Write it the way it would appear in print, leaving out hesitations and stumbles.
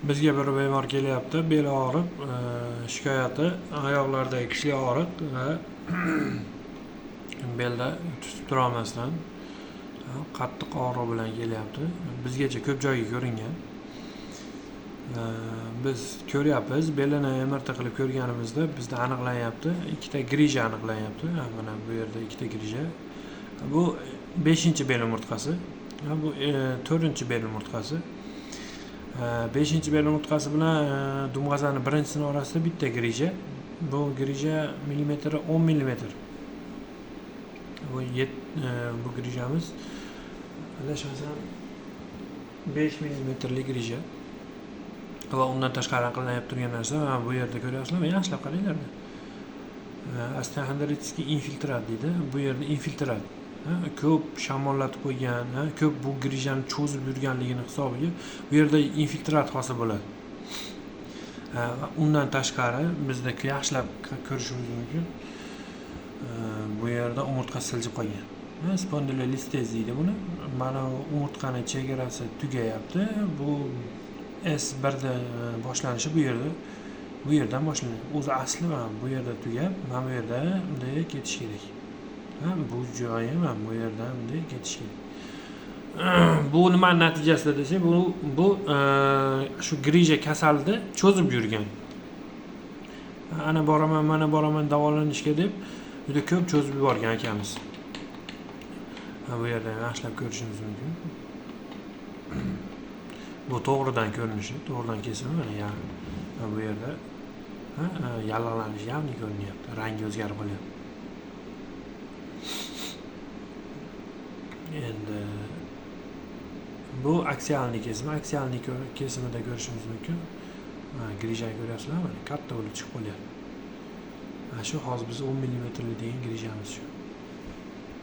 Bizga bir bemor kelyapti, beli og'rib, shikoyati oyoqlardagi kuchli og'riq va belda tutib turolmasdan qattiq og'riq bilan kelyapti. Bizgacha ko'p joyga ko'ringan. Biz ko'ryapmiz, belini MRT qilib ko'rganimizda bizda aniqlanyapti, ikkita grija aniqlanyapti. Mana bu yerda ikkita grija. Bu 5-bel umurtqasi, bu 4-bel umurtqasi. 5-bel umurtqasi bilan dumg'azani birinchisini orasida bitta grija. Bu grija millimetri 10 mm. Bu grijamiz adashmasam 5 mmlik grija. Va undan tashqari aniqlanib turgan narsa bu yerda ko'ryapsizlarmi? Yaxshilab qaranglar. Osteoxondritiskiy infiltrat deydi. Bu yerda infiltrat. Ko'p shamollatib qo'ygan, ko'p bu grijani cho'zib yurganligini hisobiga bu yerda infiltrat hosil bo'ladi. Undan tashqari bizda yaxshilab ko'rishimiz mumkin. Bu yerda umurtqa siljib qolgan. Spondilolistez deydi buni. Mana umurtqaning chegarasi tugayapti. Bu S1da boshlanishi bu yerdan boshlanadi. O'zi asli mana bu yerda tugab, mana bu yerda bunday ketish kerak. Bu joyi mana bu yerdan bunday ketish kerak. Bu nima natijasida desak, bu shu grija kasalda cho'zib yurgan. Ana boraman, mana boraman davolanishga deb juda ko'p cho'zib yuborgan akamiz. Bu yerda yaxshilab ko'rishingiz mumkin. Bu to'g'ridan ko'rinishi, to'g'ridan kesimi mana bu yerda yallig'lanish ya'ni ko'rinyapti, rangi o'zgarib qolyapti. Endi bu aksialniy kesim, aksialniy kesimida ko'rishingiz mumkin. Grijani ko'ryapsizlarmi? Katta bo'lib chiqib qolyapti. Shu hozir biz 10 mm degan grijamiz shu.